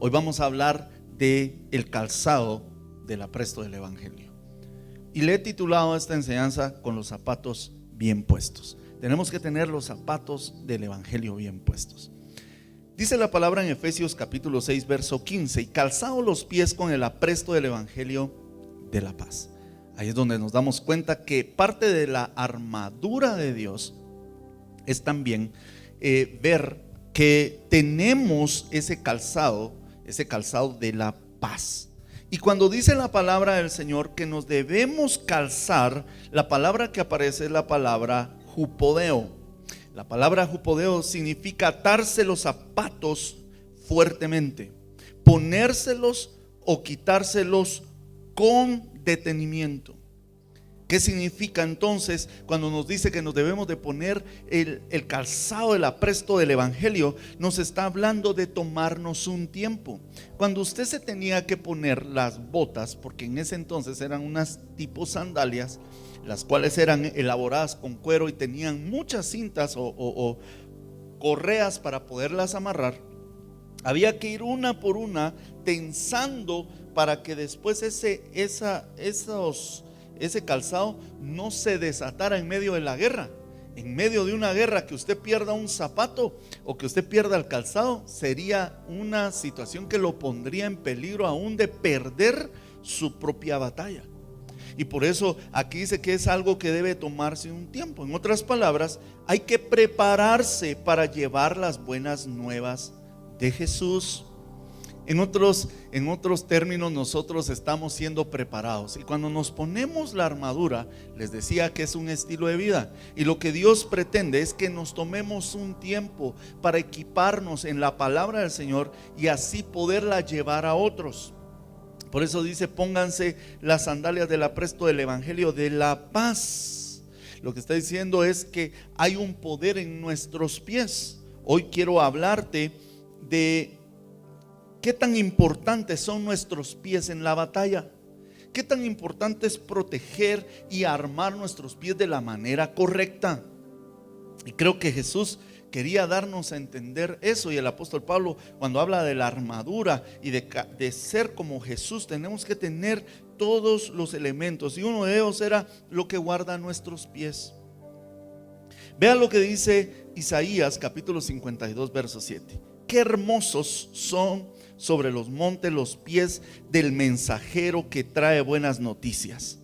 Hoy vamos a hablar de el calzado del apresto del evangelio. Y le he titulado esta enseñanza con los zapatos bien puestos. Tenemos que tener los zapatos del evangelio bien puestos. Dice la palabra en Efesios capítulo 6 verso 15: y calzados los pies con el apresto del evangelio de la paz. Ahí es donde nos damos cuenta que parte de la armadura de Dios es también ver que tenemos ese calzado de la paz. Y cuando dice la palabra del Señor que nos debemos calzar, la palabra que aparece es la palabra jupodeo. La palabra jupodeo significa atarse los zapatos fuertemente, ponérselos o quitárselos con detenimiento. ¿Qué significa entonces cuando nos dice que nos debemos de poner el calzado del apresto del evangelio? Nos está hablando de tomarnos un tiempo. Cuando usted se tenía que poner las botas, porque en ese entonces eran unas tipo sandalias, las cuales eran elaboradas con cuero y tenían muchas cintas o correas para poderlas amarrar, había que ir una por una tensando para que después ese calzado no se desatara en medio de la guerra. En medio de una guerra, que usted pierda un zapato o que usted pierda el calzado sería una situación que lo pondría en peligro aún de perder su propia batalla. Y por eso aquí dice que es algo que debe tomarse un tiempo. En otras palabras, hay que prepararse para llevar las buenas nuevas de Jesús. En otros términos, nosotros estamos siendo preparados. Y cuando nos ponemos la armadura, les decía que es un estilo de vida. Y lo que Dios pretende es que nos tomemos un tiempo para equiparnos en la palabra del Señor y así poderla llevar a otros. Por eso dice: pónganse las sandalias del apresto del evangelio de la paz. Lo que está diciendo es que hay un poder en nuestros pies. Hoy quiero hablarte de qué tan importantes son nuestros pies en la batalla. Qué tan importante es proteger y armar nuestros pies de la manera correcta. Y creo que Jesús quería darnos a entender eso. Y el apóstol Pablo, cuando habla de la armadura y de ser como Jesús, tenemos que tener todos los elementos. Y uno de ellos era lo que guarda nuestros pies. Vean lo que dice Isaías capítulo 52 verso 7: qué hermosos son sobre los montes los pies del mensajero que trae buenas noticias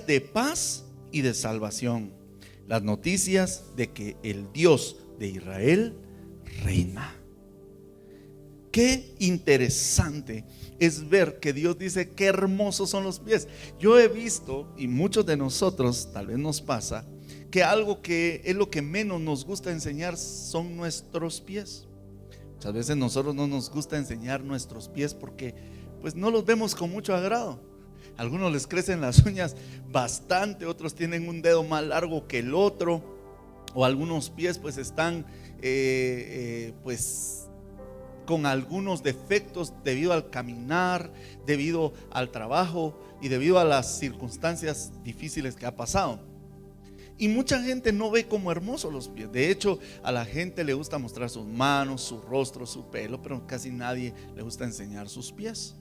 de paz y de salvación, las noticias de que el Dios de Israel reina. Qué interesante es ver que Dios dice qué hermosos son los pies. Yo he visto, y muchos de nosotros tal vez nos pasa, que algo que es lo que menos nos gusta enseñar son nuestros pies. Muchas veces nosotros no nos gusta enseñar nuestros pies porque pues no los vemos con mucho agrado. A algunos les crecen las uñas bastante, otros tienen un dedo más largo que el otro, o algunos pies pues están pues con algunos defectos debido al caminar, debido al trabajo y debido a las circunstancias difíciles que ha pasado. Y mucha gente no ve como hermosos los pies. De hecho, a la gente le gusta mostrar sus manos, su rostro, su pelo, pero casi nadie le gusta enseñar sus pies.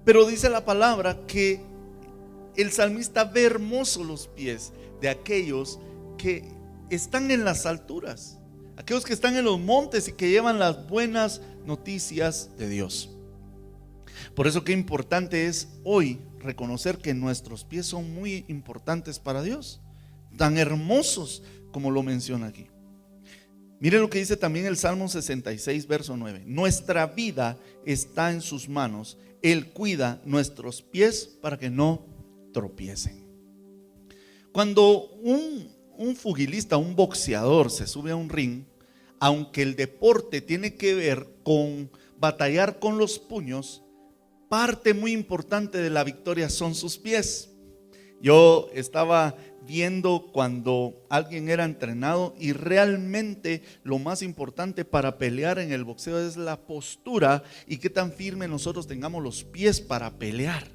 Pero dice la palabra que el salmista ve hermosos los pies de aquellos que están en las alturas, aquellos que están en los montes y que llevan las buenas noticias de Dios. Por eso qué importante es hoy reconocer que nuestros pies son muy importantes para Dios, tan hermosos como lo menciona aquí. Mire lo que dice también el Salmo 66 verso 9: nuestra vida está en sus manos, Él cuida nuestros pies para que no tropiecen. Cuando un pugilista, un boxeador se sube a un ring, aunque el deporte tiene que ver con batallar con los puños, parte muy importante de la victoria son sus pies. Yo estaba viendo cuando alguien era entrenado y realmente lo más importante para pelear en el boxeo es la postura y qué tan firme nosotros tengamos los pies para pelear.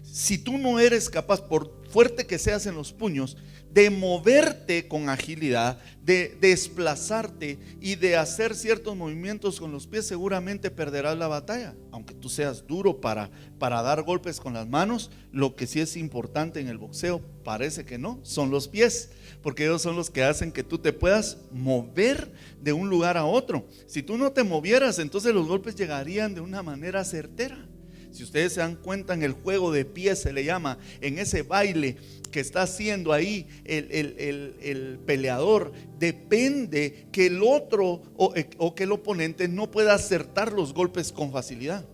Si tú no eres capaz, por fuerte que seas en los puños, de moverte con agilidad, de desplazarte y de hacer ciertos movimientos con los pies, seguramente perderás la batalla. Aunque tú seas duro para dar golpes con las manos, lo que sí es importante en el boxeo, parece que no, son los pies, porque ellos son los que hacen que tú te puedas mover de un lugar a otro. Si tú no te movieras, entonces los golpes llegarían de una manera certera. Si ustedes se dan cuenta, en el juego de pies se le llama, en ese baile que está haciendo ahí el peleador, depende que el otro o que el oponente no pueda acertar los golpes con facilidad.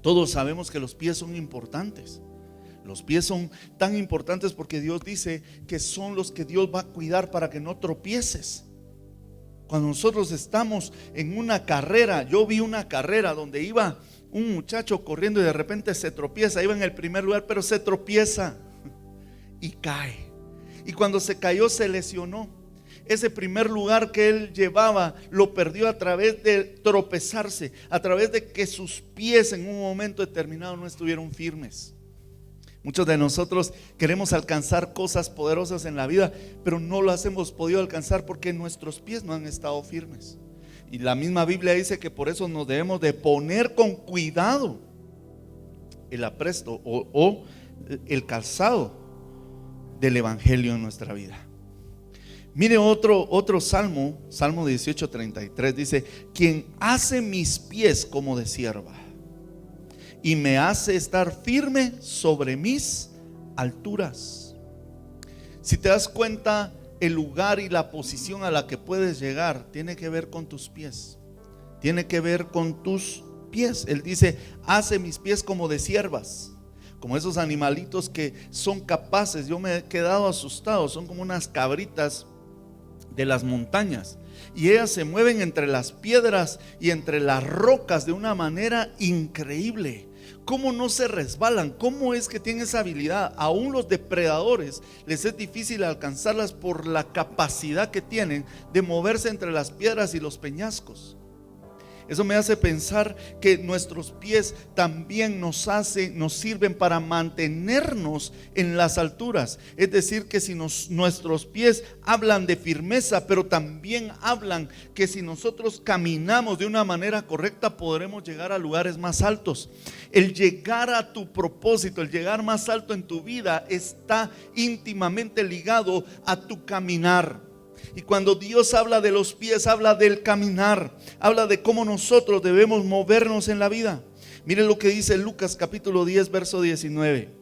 Todos sabemos que los pies son importantes. Los pies son tan importantes porque Dios dice que son los que Dios va a cuidar para que no tropieces. Cuando nosotros estamos en una carrera, yo vi una carrera donde iba un muchacho corriendo y de repente se tropieza, iba en el primer lugar, pero se tropieza y cae. Y cuando se cayó se lesionó. Ese primer lugar que él llevaba lo perdió a través de tropezarse, a través de que sus pies en un momento determinado no estuvieron firmes. Muchos de nosotros queremos alcanzar cosas poderosas en la vida, pero no las hemos podido alcanzar porque nuestros pies no han estado firmes. Y la misma Biblia dice que por eso nos debemos de poner con cuidado el apresto o el calzado del evangelio en nuestra vida. Mire otro salmo, Salmo 18:33, dice: quien hace mis pies como de sierva y me hace estar firme sobre mis alturas. Si te das cuenta, el lugar y la posición a la que puedes llegar tiene que ver con tus pies. Tiene que ver con tus pies. Él dice: hace mis pies como de siervas, como esos animalitos que son capaces. Yo me he quedado asustado, son como unas cabritas de las montañas, y ellas se mueven entre las piedras y entre las rocas de una manera increíble. ¿Cómo no se resbalan? ¿Cómo es que tienen esa habilidad? Aún los depredadores les es difícil alcanzarlas por la capacidad que tienen de moverse entre las piedras y los peñascos. Eso me hace pensar que nuestros pies también nos sirven para mantenernos en las alturas. Es decir, que si nuestros pies hablan de firmeza, pero también hablan que si nosotros caminamos de una manera correcta, podremos llegar a lugares más altos. El llegar a tu propósito, el llegar más alto en tu vida, está íntimamente ligado a tu caminar. Y cuando Dios habla de los pies, habla del caminar, habla de cómo nosotros debemos movernos en la vida. Miren lo que dice Lucas capítulo 10 verso 19.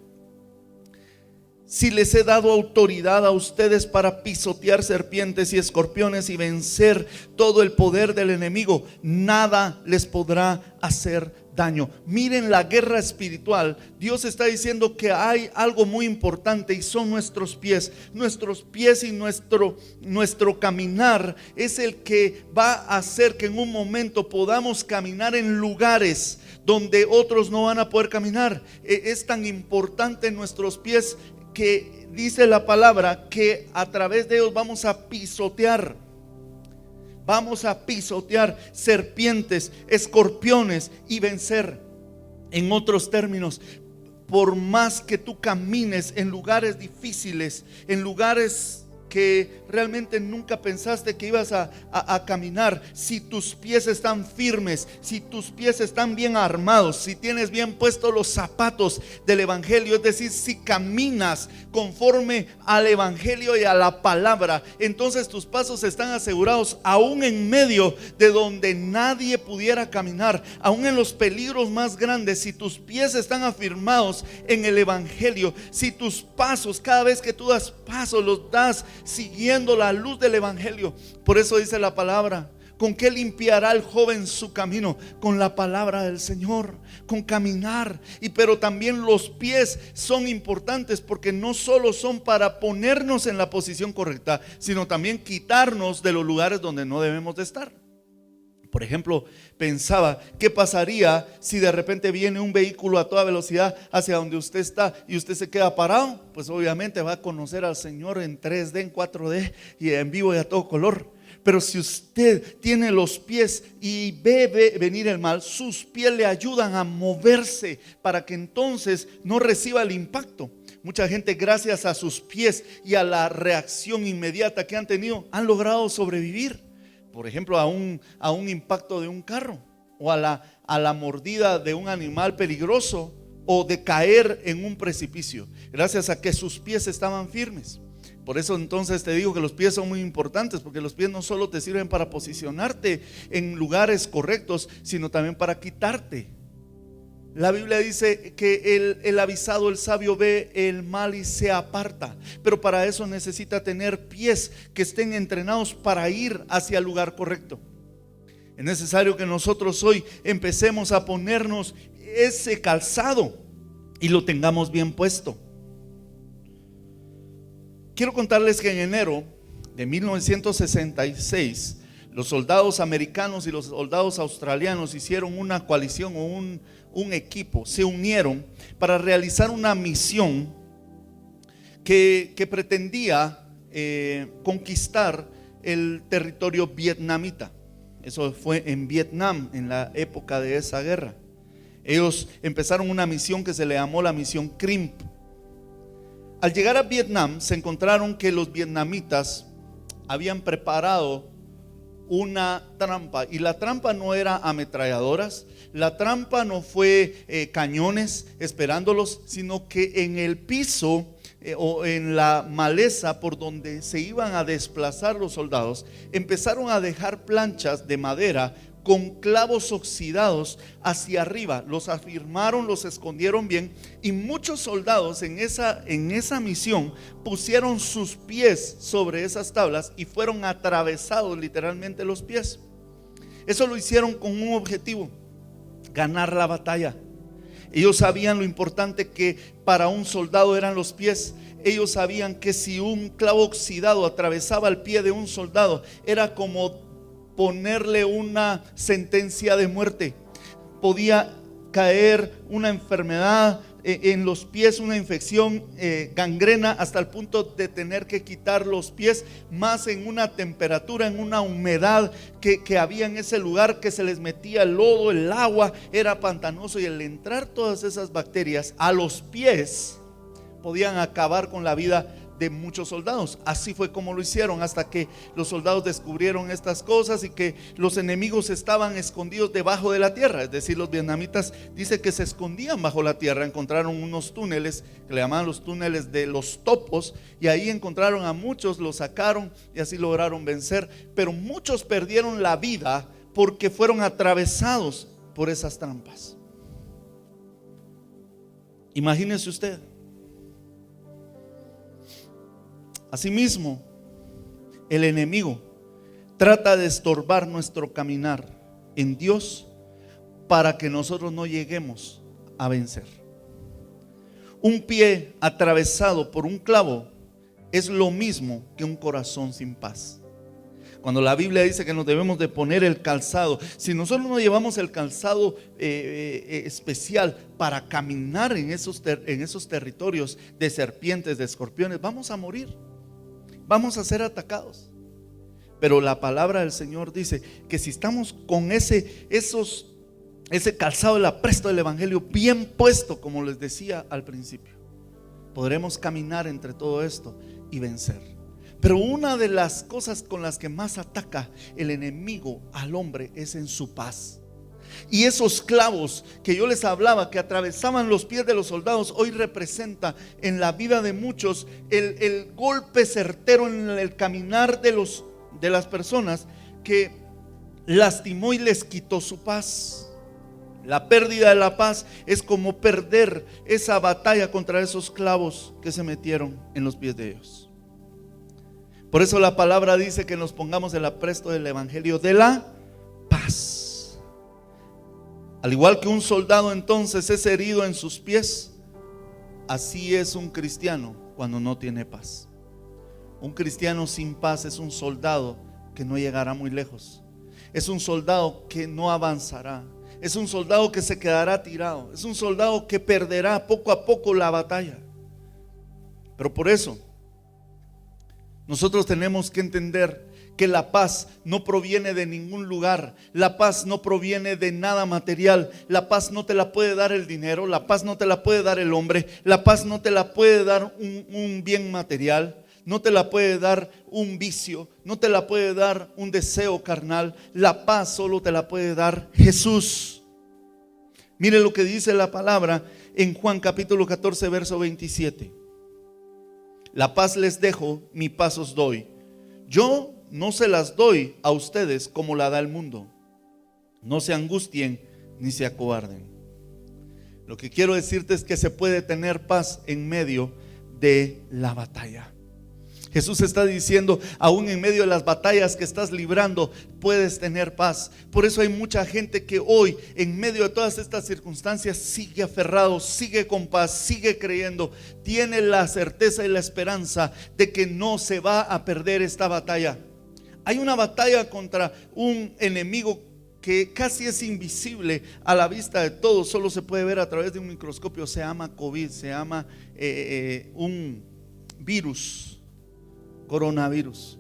Si les he dado autoridad a ustedes para pisotear serpientes y escorpiones y vencer todo el poder del enemigo, nada les podrá hacer daño. Miren la guerra espiritual. Dios está diciendo que hay algo muy importante y son nuestros pies. Nuestros pies y nuestro caminar es el que va a hacer que en un momento podamos caminar en lugares donde otros no van a poder caminar. Es tan importante nuestros pies que dice la palabra que a través de ellos vamos a pisotear serpientes, escorpiones y vencer. En otros términos, por más que tú camines en lugares difíciles, en lugares que realmente nunca pensaste que ibas a caminar, si tus pies están firmes, si tus pies están bien armados, si tienes bien puestos los zapatos del evangelio, es decir, si caminas conforme al evangelio y a la palabra, entonces tus pasos están asegurados, aún en medio de donde nadie pudiera caminar, aún en los peligros más grandes. Si tus pies están afirmados en el evangelio, si tus pasos, cada vez que tú das pasos, los das siguiendo la luz del evangelio. Por eso dice la palabra: ¿con qué limpiará el joven su camino? Con la palabra del Señor, con caminar. Pero también los pies son importantes, porque no solo son para ponernos en la posición correcta, sino también quitarnos de los lugares donde no debemos de estar. Por ejemplo, pensaba, ¿qué pasaría si de repente viene un vehículo a toda velocidad hacia donde usted está y usted se queda parado? Pues obviamente va a conocer al Señor en 3D, en 4D y en vivo y a todo color. Pero si usted tiene los pies y ve venir el mal, sus pies le ayudan a moverse para que entonces no reciba el impacto. Mucha gente, gracias a sus pies y a la reacción inmediata que han tenido, han logrado sobrevivir. Por ejemplo, a un impacto de un carro, o a la mordida de un animal peligroso, o de caer en un precipicio, gracias a que sus pies estaban firmes. Por eso entonces te digo que los pies son muy importantes, porque los pies no solo te sirven para posicionarte en lugares correctos, sino también para quitarte. La Biblia dice que el avisado, el sabio, ve el mal y se aparta, pero para eso necesita tener pies que estén entrenados para ir hacia el lugar correcto. Es necesario que nosotros hoy empecemos a ponernos ese calzado y lo tengamos bien puesto. Quiero contarles que en enero de 1966 los soldados americanos y los soldados australianos hicieron una coalición o un equipo, se unieron para realizar una misión que pretendía conquistar el territorio vietnamita. Eso fue en Vietnam, en la época de esa guerra. Ellos empezaron una misión que se le llamó la misión CRIMP. Al llegar a Vietnam, se encontraron que los vietnamitas habían preparado una trampa, y la trampa no era ametralladoras, la trampa no fue cañones esperándolos, sino que en el piso o en la maleza por donde se iban a desplazar los soldados, empezaron a dejar planchas de madera con clavos oxidados hacia arriba. Los afirmaron, los escondieron bien, y muchos soldados en esa misión pusieron sus pies sobre esas tablas y fueron atravesados literalmente los pies. Eso lo hicieron con un objetivo: ganar la batalla. Ellos sabían lo importante que para un soldado eran los pies. Ellos sabían que si un clavo oxidado atravesaba el pie de un soldado, era como ponerle una sentencia de muerte. Podía caer una enfermedad en los pies, una infección, gangrena, hasta el punto de tener que quitar los pies, más en una temperatura, en una humedad que había en ese lugar, que se les metía el lodo, el agua era pantanoso, y al entrar todas esas bacterias a los pies podían acabar con la vida de muchos soldados. Así fue como lo hicieron, hasta que los soldados descubrieron estas cosas y que los enemigos estaban escondidos debajo de la tierra. Es decir, los vietnamitas dice que se escondían bajo la tierra. Encontraron unos túneles que le llamaban los túneles de los topos, y ahí encontraron a muchos, los sacaron y así lograron vencer. Pero muchos perdieron la vida porque fueron atravesados por esas trampas. Imagínese usted. Asimismo, el enemigo trata de estorbar nuestro caminar en Dios para que nosotros no lleguemos a vencer. Un pie atravesado por un clavo es lo mismo que un corazón sin paz. Cuando la Biblia dice que nos debemos de poner el calzado, si nosotros no llevamos el calzado especial para caminar en esos territorios de serpientes, de escorpiones, vamos a morir. Vamos a ser atacados. Pero la palabra del Señor dice que si estamos con ese calzado del apresto del evangelio bien puesto, como les decía al principio, podremos caminar entre todo esto y vencer. Pero una de las cosas con las que más ataca el enemigo al hombre es en su paz. Y esos clavos que yo les hablaba, que atravesaban los pies de los soldados, hoy representa en la vida de muchos el golpe certero en el caminar de las personas, que lastimó y les quitó su paz. La pérdida de la paz es como perder esa batalla contra esos clavos que se metieron en los pies de ellos. Por eso la palabra dice que nos pongamos el apresto del evangelio de la paz. Al igual que un soldado entonces es herido en sus pies, así es un cristiano cuando no tiene paz. Un cristiano sin paz es un soldado que no llegará muy lejos. Es un soldado que no avanzará. Es un soldado que se quedará tirado. Es un soldado que perderá poco a poco la batalla. Pero por eso nosotros tenemos que entender que la paz no proviene de ningún lugar, la paz no proviene de nada material, la paz no te la puede dar el dinero, la paz no te la puede dar el hombre, la paz no te la puede dar un bien material, no te la puede dar un vicio, no te la puede dar un deseo carnal, la paz solo te la puede dar Jesús. Mire lo que dice la palabra en Juan capítulo 14 verso 27. La paz les dejo, mi paz os doy. Yo no se las doy a ustedes como la da el mundo. No se angustien ni se acobarden. Lo que quiero decirte es que se puede tener paz en medio de la batalla. Jesús está diciendo, aún en medio de las batallas que estás librando, puedes tener paz. Por eso hay mucha gente que hoy, en medio de todas estas circunstancias, sigue aferrado, sigue con paz, sigue creyendo, tiene la certeza y la esperanza de que no se va a perder esta batalla. Hay una batalla contra un enemigo que casi es invisible a la vista de todos, solo se puede ver a través de un microscopio. Se llama COVID, se llama un virus, coronavirus.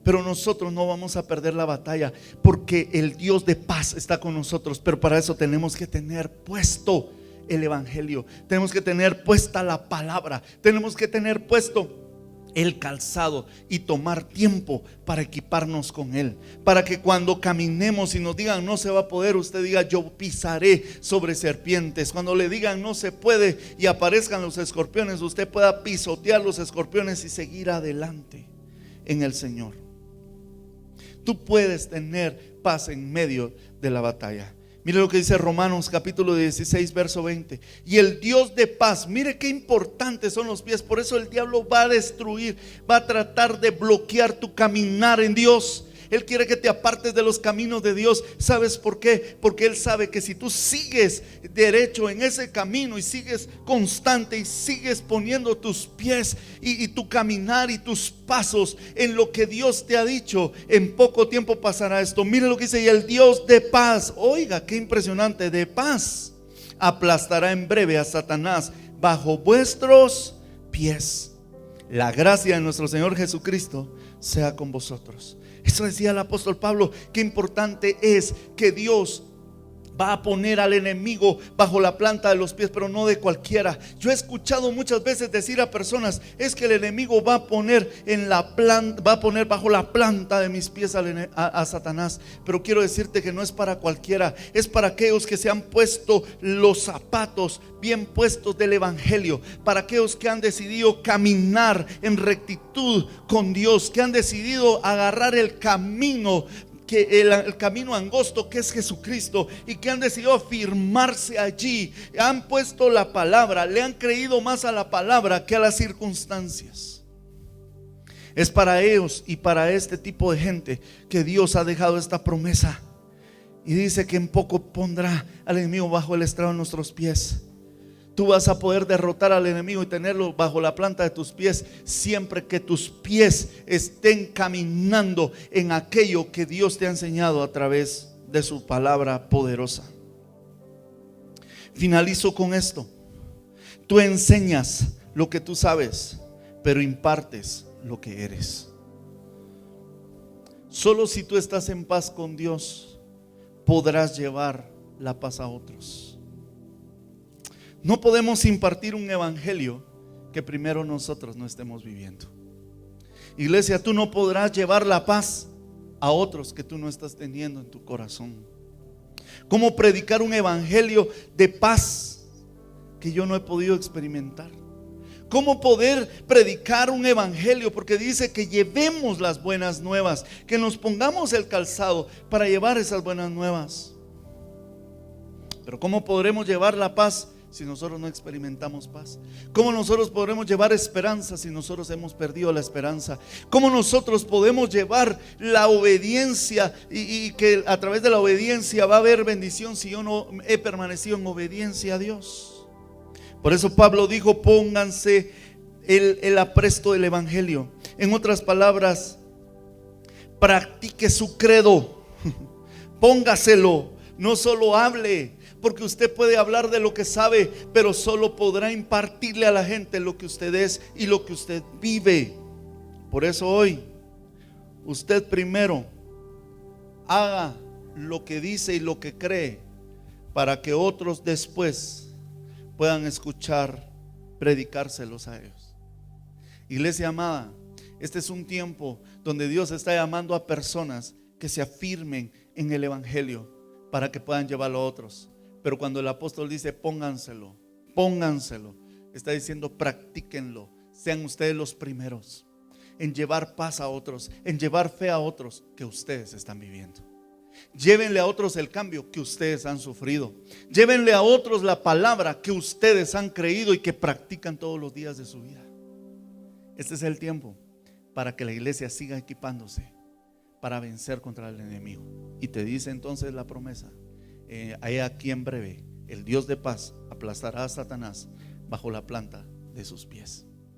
Pero nosotros no vamos a perder la batalla, porque el Dios de paz está con nosotros. Pero para eso tenemos que tener puesto el evangelio, tenemos que tener puesta la palabra, tenemos que tener puesto el calzado y tomar tiempo para equiparnos con él, para que cuando caminemos y nos digan no se va a poder, usted diga yo pisaré sobre serpientes. Cuando le digan no se puede y aparezcan los escorpiones, usted pueda pisotear los escorpiones y seguir adelante en el Señor. Tú puedes tener paz en medio de la batalla. Mire lo que dice Romanos capítulo 16 verso 20. Y el Dios de paz, mire qué importantes son los pies. Por eso el diablo va a destruir, va a tratar de bloquear tu caminar en Dios. Él quiere que te apartes de los caminos de Dios. ¿Sabes por qué? Porque Él sabe que si tú sigues derecho en ese camino y sigues constante y sigues poniendo tus pies y tu caminar y tus pasos en lo que Dios te ha dicho, en poco tiempo pasará esto. Mire lo que dice: y el Dios de paz, oiga qué impresionante, de paz, aplastará en breve a Satanás bajo vuestros pies. La gracia de nuestro Señor Jesucristo sea con vosotros. Eso decía el apóstol Pablo. Qué importante es que Dios va a poner al enemigo bajo la planta de los pies, pero no de cualquiera. Yo he escuchado muchas veces decir a personas: es que el enemigo va a poner bajo la planta de mis pies a Satanás. Pero quiero decirte que no es para cualquiera, es para aquellos que se han puesto los zapatos bien puestos del evangelio, para aquellos que han decidido caminar en rectitud con Dios, que han decidido agarrar el camino, el camino angosto que es Jesucristo, y que han decidido afirmarse allí, han puesto la palabra, le han creído más a la palabra que a las circunstancias. Es para ellos y para este tipo de gente que Dios ha dejado esta promesa, y dice que en poco pondrá al enemigo bajo el estrado de nuestros pies. Tú vas a poder derrotar al enemigo y tenerlo bajo la planta de tus pies siempre que tus pies estén caminando en aquello que Dios te ha enseñado a través de su palabra poderosa. Finalizo con esto. Tú enseñas lo que tú sabes, pero impartes lo que eres. Solo si tú estás en paz con Dios podrás llevar la paz a otros. No podemos impartir un evangelio que primero nosotros no estemos viviendo. Iglesia, tú no podrás llevar la paz a otros que tú no estás teniendo en tu corazón. ¿Cómo predicar un evangelio de paz que yo no he podido experimentar? ¿Cómo poder predicar un evangelio? Porque dice que llevemos las buenas nuevas, que nos pongamos el calzado para llevar esas buenas nuevas. Pero ¿cómo podremos llevar la paz si nosotros no experimentamos paz? ¿Cómo nosotros podremos llevar esperanza si nosotros hemos perdido la esperanza? ¿Cómo nosotros podemos llevar la obediencia y que a través de la obediencia va a haber bendición si yo no he permanecido en obediencia a Dios? Por eso Pablo dijo: pónganse el apresto del evangelio. En otras palabras, practique su credo. Póngaselo, no solo hable. Porque usted puede hablar de lo que sabe, pero solo podrá impartirle a la gente lo que usted es y lo que usted vive. Por eso hoy usted primero haga lo que dice y lo que cree, para que otros después puedan escuchar predicárselos a ellos. Iglesia amada, este es un tiempo donde Dios está llamando a personas que se afirmen en el evangelio para que puedan llevarlo a otros. Pero cuando el apóstol dice pónganselo, está diciendo practíquenlo. Sean ustedes los primeros en llevar paz a otros, en llevar fe a otros que ustedes están viviendo. Llévenle a otros el cambio que ustedes han sufrido. Llévenle a otros la palabra que ustedes han creído y que practican todos los días de su vida. Este es el tiempo para que la iglesia siga equipándose para vencer contra el enemigo. Y te dice entonces la promesa: he aquí en breve el Dios de paz aplastará a Satanás bajo la planta de sus pies.